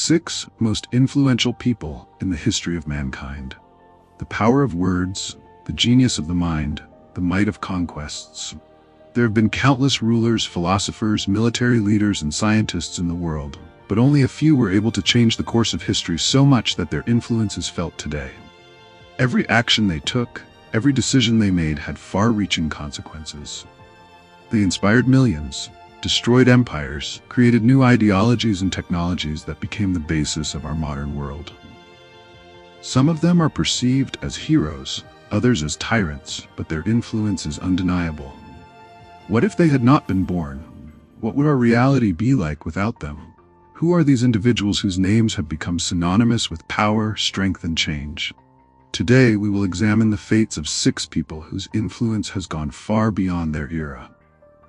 6 most influential people in the history of mankind. The power of words, the genius of the mind, the might of conquests. There have been countless rulers, philosophers, military leaders, and scientists in the world, but only a few were able to change the course of history so much that their influence is felt today. Every action they took, every decision they made had far-reaching consequences. They inspired millions, destroyed empires, created new ideologies and technologies that became the basis of our modern world. Some of them are perceived as heroes, others as tyrants, but their influence is undeniable. What if they had not been born? What would our reality be like without them? Who are these individuals whose names have become synonymous with power, strength, and change? Today, we will examine the fates of 6 people whose influence has gone far beyond their era.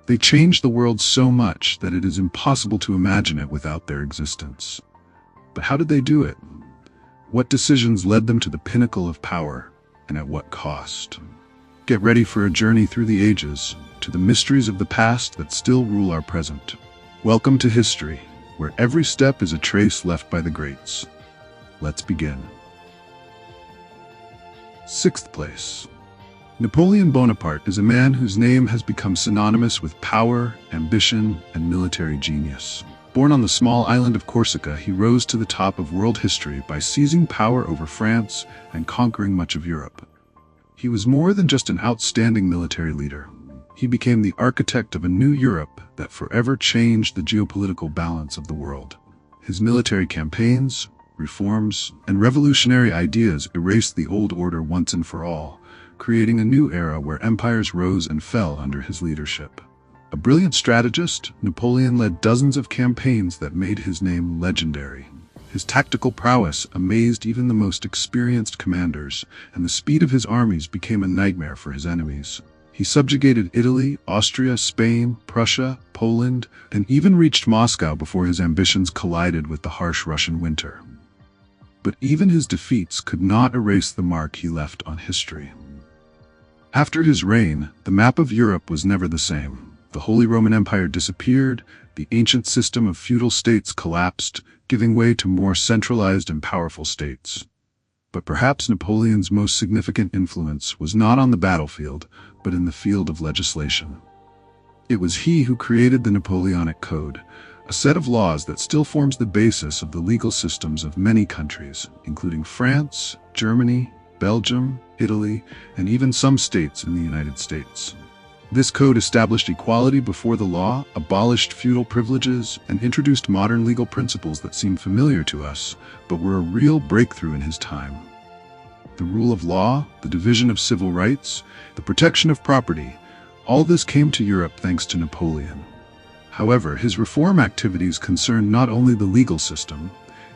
They changed the world so much that it is impossible to imagine it without their existence. But how did they do it? What decisions led them to the pinnacle of power, and at what cost? Get ready for a journey through the ages, to the mysteries of the past that still rule our present. Welcome to history, where every step is a trace left by the greats. Let's begin. 6th place. Napoleon Bonaparte is a man whose name has become synonymous with power, ambition, and military genius. Born on the small island of Corsica, he rose to the top of world history by seizing power over France and conquering much of Europe. He was more than just an outstanding military leader. He became the architect of a new Europe that forever changed the geopolitical balance of the world. His military campaigns, reforms, and revolutionary ideas erased the old order once and for all, creating a new era where empires rose and fell under his leadership. A brilliant strategist, Napoleon led dozens of campaigns that made his name legendary. His tactical prowess amazed even the most experienced commanders, and the speed of his armies became a nightmare for his enemies. He subjugated Italy, Austria, Spain, Prussia, Poland, and even reached Moscow before his ambitions collided with the harsh Russian winter. But even his defeats could not erase the mark he left on history. After his reign, the map of Europe was never the same. The Holy Roman Empire disappeared, the ancient system of feudal states collapsed, giving way to more centralized and powerful states. But perhaps Napoleon's most significant influence was not on the battlefield, but in the field of legislation. It was he who created the Napoleonic Code, a set of laws that still forms the basis of the legal systems of many countries, including France, Germany, Belgium, Italy, and even some states in the United States. This code established equality before the law, abolished feudal privileges, and introduced modern legal principles that seem familiar to us, but were a real breakthrough in his time. The rule of law, the division of civil rights, the protection of property, all this came to Europe thanks to Napoleon. However, his reform activities concerned not only the legal system.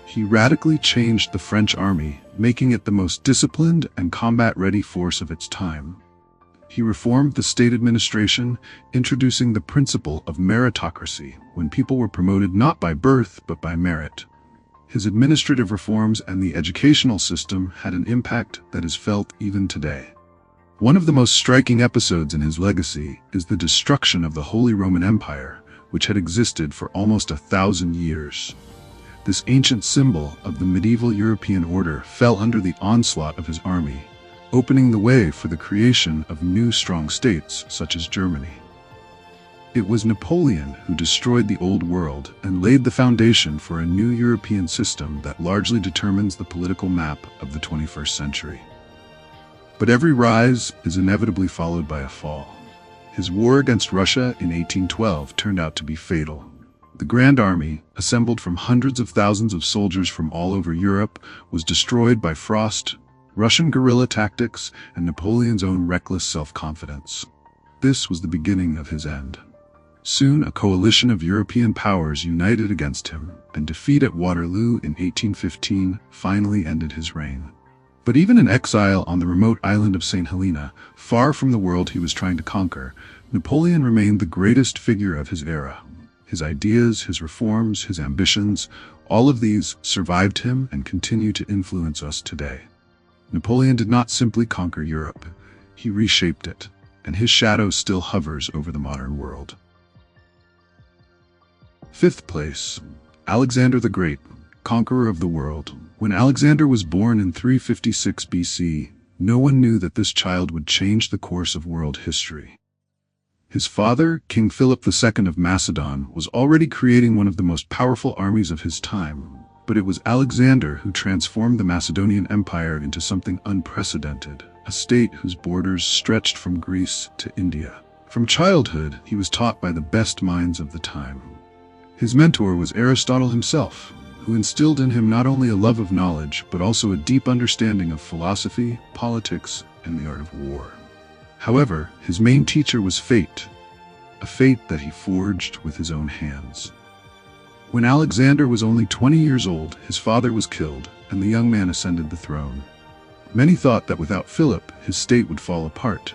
He radically changed the French army, making it the most disciplined and combat-ready force of its time. He reformed the state administration, introducing the principle of meritocracy, when people were promoted not by birth but by merit. His administrative reforms and the educational system had an impact that is felt even today. One of the most striking episodes in his legacy is the destruction of the Holy Roman Empire, which had existed for almost 1,000 years. This ancient symbol of the medieval European order fell under the onslaught of his army, opening the way for the creation of new strong states such as Germany. It was Napoleon who destroyed the old world and laid the foundation for a new European system that largely determines the political map of the 21st century. But every rise is inevitably followed by a fall. His war against Russia in 1812 turned out to be fatal. The Grand Army, assembled from hundreds of thousands of soldiers from all over Europe, was destroyed by frost, Russian guerrilla tactics, and Napoleon's own reckless self-confidence. This was the beginning of his end. Soon, a coalition of European powers united against him, and defeat at Waterloo in 1815 finally ended his reign. But even in exile on the remote island of St. Helena, far from the world he was trying to conquer, Napoleon remained the greatest figure of his era. His ideas, his reforms, his ambitions, all of these survived him and continue to influence us today. Napoleon did not simply conquer Europe, he reshaped it, and his shadow still hovers over the modern world. 5th place, Alexander the Great, conqueror of the world. When Alexander was born in 356 BC, no one knew that this child would change the course of world history. His father, King Philip II of Macedon, was already creating one of the most powerful armies of his time, but it was Alexander who transformed the Macedonian Empire into something unprecedented, a state whose borders stretched from Greece to India. From childhood, he was taught by the best minds of the time. His mentor was Aristotle himself, who instilled in him not only a love of knowledge, but also a deep understanding of philosophy, politics, and the art of war. However, his main teacher was fate, a fate that he forged with his own hands. When Alexander was only 20 years old, his father was killed, and the young man ascended the throne. Many thought that without Philip, his state would fall apart,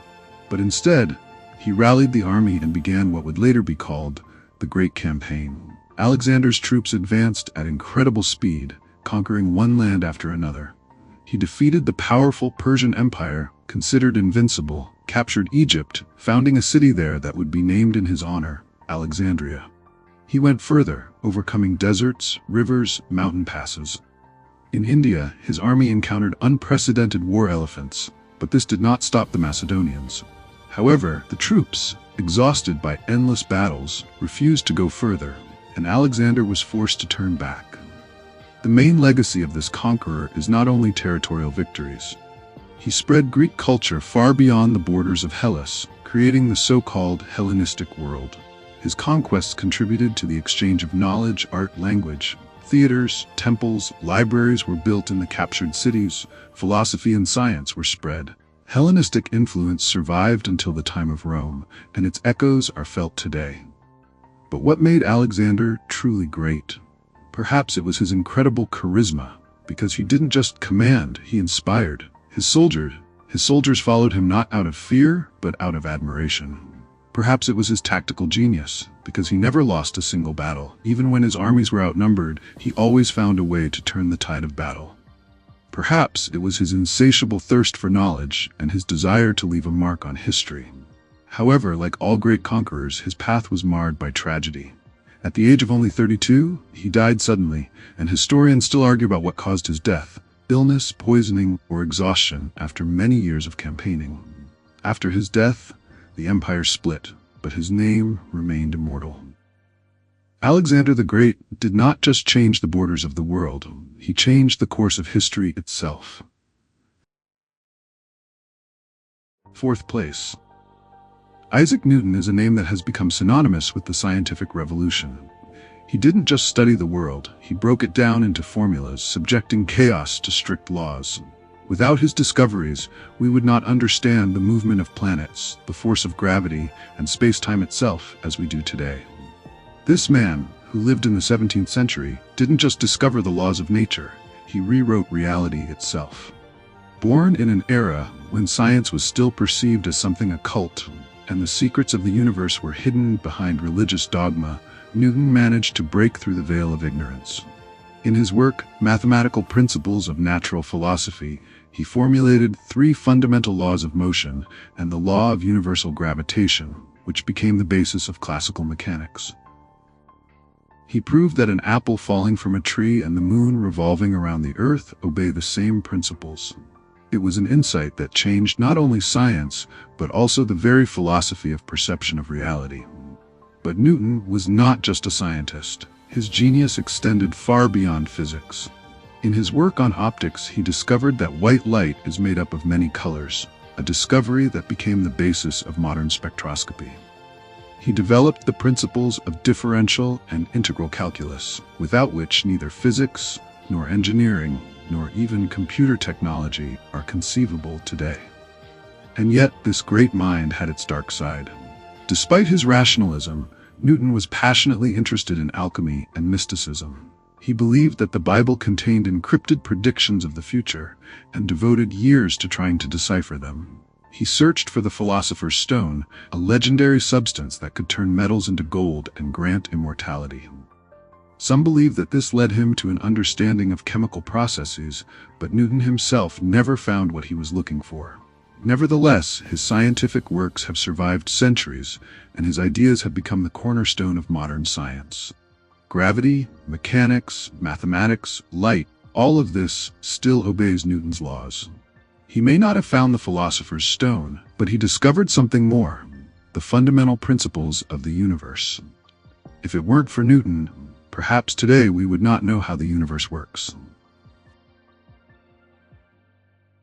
but instead, he rallied the army and began what would later be called the Great Campaign. Alexander's troops advanced at incredible speed, conquering one land after another. He defeated the powerful Persian Empire, considered invincible, captured Egypt, founding a city there that would be named in his honor, Alexandria. He went further, overcoming deserts, rivers, mountain passes. In India, his army encountered unprecedented war elephants, but this did not stop the Macedonians. However, the troops, exhausted by endless battles, refused to go further, and Alexander was forced to turn back. The main legacy of this conqueror is not only territorial victories. He spread Greek culture far beyond the borders of Hellas, creating the so-called Hellenistic world. His conquests contributed to the exchange of knowledge, art, language. Theaters, temples, libraries were built in the captured cities. Philosophy and science were spread. Hellenistic influence survived until the time of Rome, and its echoes are felt today. But what made Alexander truly great? Perhaps it was his incredible charisma, because he didn't just command, he inspired. His soldiers followed him not out of fear, but out of admiration. Perhaps it was his tactical genius, because he never lost a single battle. Even when his armies were outnumbered, he always found a way to turn the tide of battle. Perhaps it was his insatiable thirst for knowledge and his desire to leave a mark on history. However, like all great conquerors, his path was marred by tragedy. At the age of only 32, he died suddenly, and historians still argue about what caused his death: illness, poisoning, or exhaustion after many years of campaigning. After his death, the empire split, but his name remained immortal. Alexander the Great did not just change the borders of the world, he changed the course of history itself. Fourth place. Isaac Newton is a name that has become synonymous with the scientific revolution. He didn't just study the world, he broke it down into formulas, subjecting chaos to strict laws. Without his discoveries, we would not understand the movement of planets, the force of gravity, and space-time itself as we do today. This man, who lived in the 17th century, didn't just discover the laws of nature, he rewrote reality itself. Born in an era when science was still perceived as something occult, and the secrets of the universe were hidden behind religious dogma, Newton managed to break through the veil of ignorance. In his work, Mathematical Principles of Natural Philosophy, he formulated 3 fundamental laws of motion and the law of universal gravitation, which became the basis of classical mechanics. He proved that an apple falling from a tree and the moon revolving around the Earth obey the same principles. It was an insight that changed not only science, but also the very philosophy of perception of reality. But Newton was not just a scientist. His genius extended far beyond physics. In his work on optics, he discovered that white light is made up of many colors, a discovery that became the basis of modern spectroscopy. He developed the principles of differential and integral calculus, without which neither physics, nor engineering, nor even computer technology are conceivable today. And yet, this great mind had its dark side. Despite his rationalism, Newton was passionately interested in alchemy and mysticism. He believed that the Bible contained encrypted predictions of the future, and devoted years to trying to decipher them. He searched for the philosopher's stone, a legendary substance that could turn metals into gold and grant immortality. Some believe that this led him to an understanding of chemical processes, but Newton himself never found what he was looking for. Nevertheless, his scientific works have survived centuries, and his ideas have become the cornerstone of modern science. Gravity, mechanics, mathematics, light, all of this still obeys Newton's laws. He may not have found the philosopher's stone, but he discovered something more: the fundamental principles of the universe. If it weren't for Newton, perhaps today we would not know how the universe works.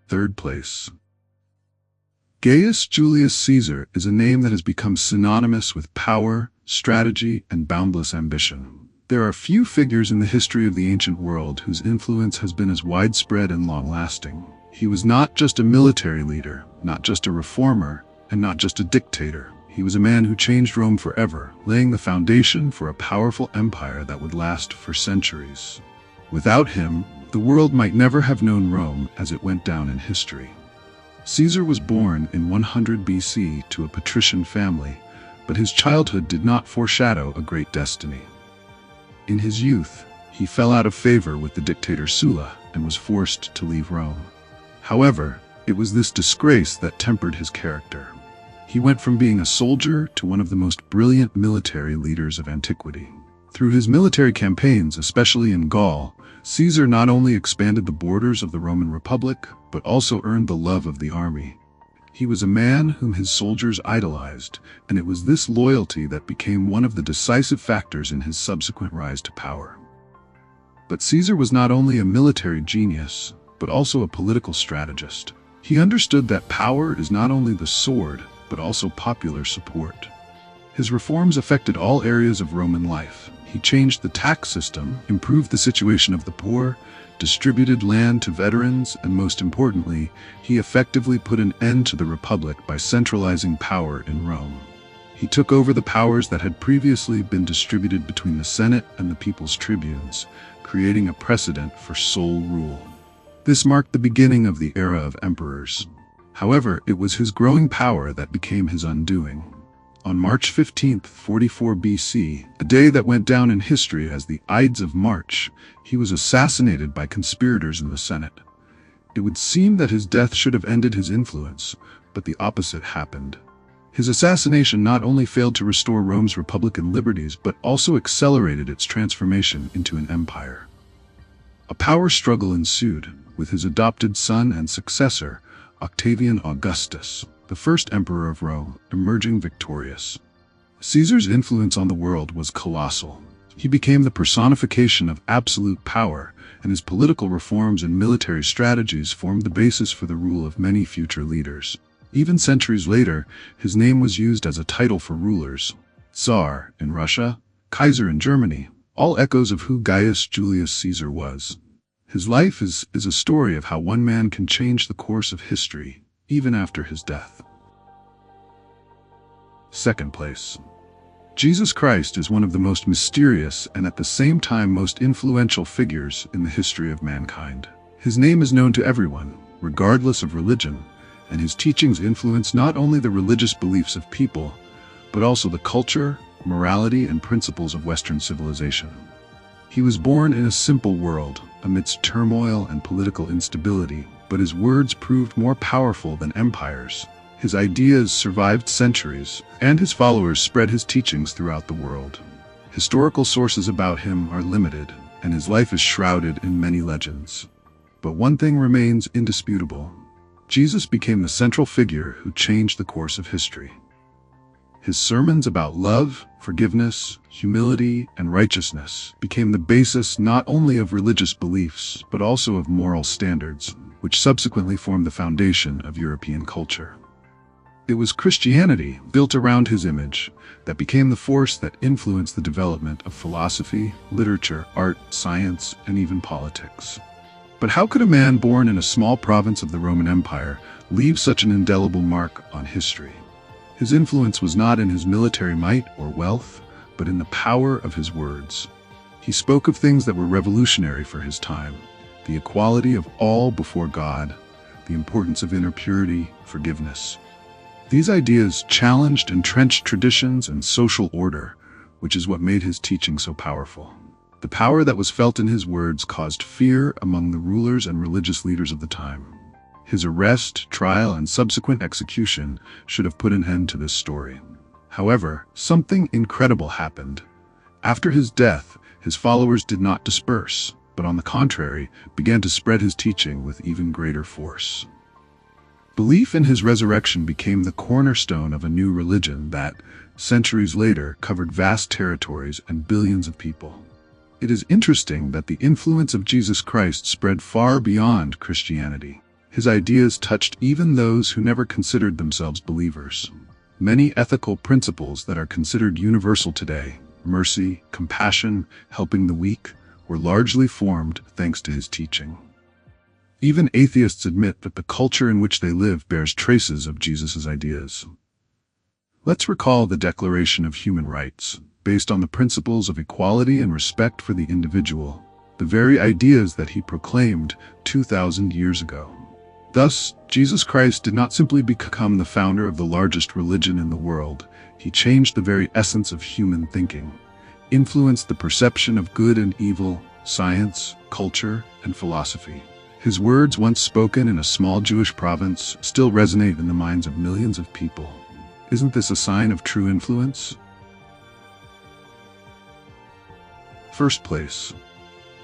Third place. Gaius Julius Caesar is a name that has become synonymous with power, strategy, and boundless ambition. There are few figures in the history of the ancient world whose influence has been as widespread and long-lasting. He was not just a military leader, not just a reformer, and not just a dictator. He was a man who changed Rome forever, laying the foundation for a powerful empire that would last for centuries. Without him, the world might never have known Rome as it went down in history. Caesar was born in 100 BC to a patrician family, but his childhood did not foreshadow a great destiny. In his youth, he fell out of favor with the dictator Sulla and was forced to leave Rome. However, it was this disgrace that tempered his character. He went from being a soldier to one of the most brilliant military leaders of antiquity. Through his military campaigns, especially in Gaul, Caesar not only expanded the borders of the Roman Republic, but also earned the love of the army. He was a man whom his soldiers idolized, and it was this loyalty that became one of the decisive factors in his subsequent rise to power. But Caesar was not only a military genius, but also a political strategist. He understood that power is not only the sword, but also popular support. His reforms affected all areas of Roman life. He changed the tax system, improved the situation of the poor, distributed land to veterans, and most importantly, he effectively put an end to the Republic by centralizing power in Rome. He took over the powers that had previously been distributed between the Senate and the people's tribunes, creating a precedent for sole rule. This marked the beginning of the era of emperors. However, it was his growing power that became his undoing. On March 15, 44 BC, a day that went down in history as the Ides of March, he was assassinated by conspirators in the Senate. It would seem that his death should have ended his influence, but the opposite happened. His assassination not only failed to restore Rome's republican liberties, but also accelerated its transformation into an empire. A power struggle ensued, with his adopted son and successor, Octavian Augustus, the first emperor of Rome, emerging victorious. Caesar's influence on the world was colossal. He became the personification of absolute power, and his political reforms and military strategies formed the basis for the rule of many future leaders. Even centuries later, his name was used as a title for rulers: Tsar in Russia, Kaiser in Germany, all echoes of who Gaius Julius Caesar was. His life is a story of how one man can change the course of history, even after his death. Second place. Jesus Christ is one of the most mysterious and at the same time most influential figures in the history of mankind. His name is known to everyone, regardless of religion, and his teachings influence not only the religious beliefs of people, but also the culture, morality, and principles of Western civilization. He was born in a simple world, amidst turmoil and political instability, but his words proved more powerful than empires. His ideas survived centuries, and his followers spread his teachings throughout the world. Historical sources about him are limited, and his life is shrouded in many legends. But one thing remains indisputable: Jesus became the central figure who changed the course of history. His sermons about love, forgiveness, humility, and righteousness became the basis not only of religious beliefs, but also of moral standards, which subsequently formed the foundation of European culture. It was Christianity, built around his image, that became the force that influenced the development of philosophy, literature, art, science, and even politics. But how could a man born in a small province of the Roman Empire leave such an indelible mark on history? His influence was not in his military might or wealth, but in the power of his words. He spoke of things that were revolutionary for his time: the equality of all before God, the importance of inner purity, forgiveness. These ideas challenged entrenched traditions and social order, which is what made his teaching so powerful. The power that was felt in his words caused fear among the rulers and religious leaders of the time. His arrest, trial, and subsequent execution should have put an end to this story. However, something incredible happened. After his death, his followers did not disperse, but on the contrary, began to spread his teaching with even greater force. Belief in his resurrection became the cornerstone of a new religion that, centuries later, covered vast territories and billions of people. It is interesting that the influence of Jesus Christ spread far beyond Christianity. His ideas touched even those who never considered themselves believers. Many ethical principles that are considered universal today, mercy, compassion, helping the weak, were largely formed thanks to his teaching. Even atheists admit that the culture in which they live bears traces of Jesus' ideas. Let's recall the Declaration of Human Rights, based on the principles of equality and respect for the individual, the very ideas that he proclaimed 2,000 years ago. Thus, Jesus Christ did not simply become the founder of the largest religion in the world. He changed the very essence of human thinking, influenced the perception of good and evil, science, culture, and philosophy. His words, once spoken in a small Jewish province, still resonate in the minds of millions of people. Isn't this a sign of true influence? First place.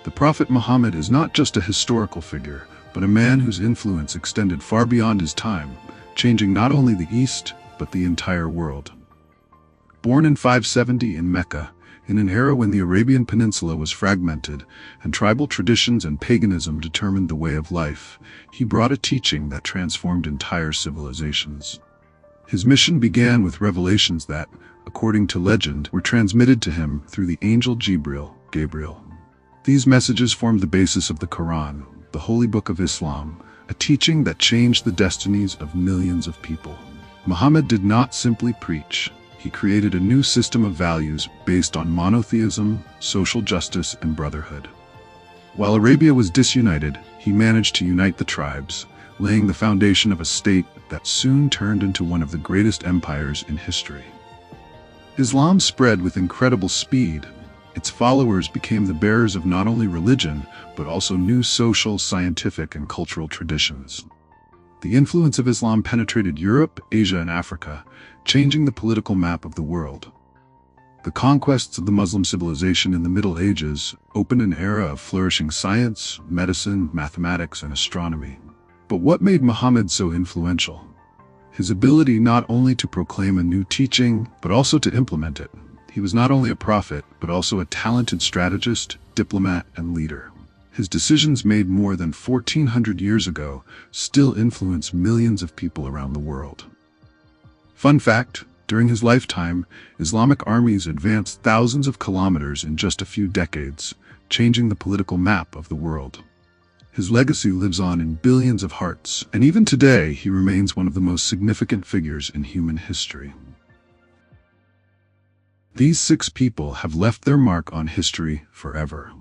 The Prophet Muhammad is not just a historical figure, but a man whose influence extended far beyond his time, changing not only the East, but the entire world. Born in 570 in Mecca, in an era when the Arabian Peninsula was fragmented and tribal traditions and paganism determined the way of life, he brought a teaching that transformed entire civilizations. His mission began with revelations that, according to legend, were transmitted to him through the angel Gabriel. These messages formed the basis of the Quran, the holy book of Islam, a teaching that changed the destinies of millions of people. Muhammad did not simply preach. He created a new system of values based on monotheism, social justice, and brotherhood. While Arabia was disunited, he managed to unite the tribes, laying the foundation of a state that soon turned into one of the greatest empires in history. Islam spread with incredible speed. Its followers became the bearers of not only religion, but also new social, scientific, and cultural traditions. The influence of Islam penetrated Europe, Asia, and Africa, changing the political map of the world. The conquests of the Muslim civilization in the Middle Ages opened an era of flourishing science, medicine, mathematics, and astronomy. But what made Muhammad so influential? His ability not only to proclaim a new teaching, but also to implement it. He was not only a prophet, but also a talented strategist, diplomat, and leader. His decisions made more than 1,400 years ago still influence millions of people around the world. Fun fact, during his lifetime, Islamic armies advanced thousands of kilometers in just a few decades, changing the political map of the world. His legacy lives on in billions of hearts, and even today he remains one of the most significant figures in human history. These 6 people have left their mark on history forever.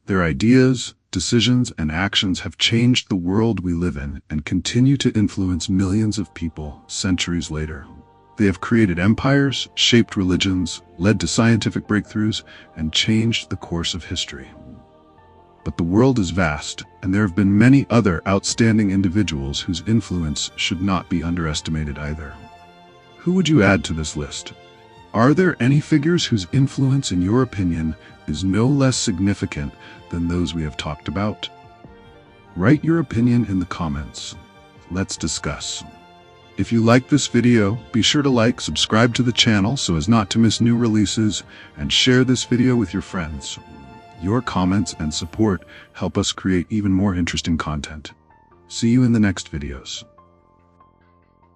Their ideas, decisions, and actions have changed the world we live in and continue to influence millions of people centuries later. They have created empires, shaped religions, led to scientific breakthroughs, and changed the course of history. But the world is vast, and there have been many other outstanding individuals whose influence should not be underestimated either. Who would you add to this list? Are there any figures whose influence, in your opinion, is no less significant than those we have talked about? Write your opinion in the comments. Let's discuss. If you like this video, be sure to like, subscribe to the channel so as not to miss new releases, and share this video with your friends. Your comments and support help us create even more interesting content. See you in the next videos.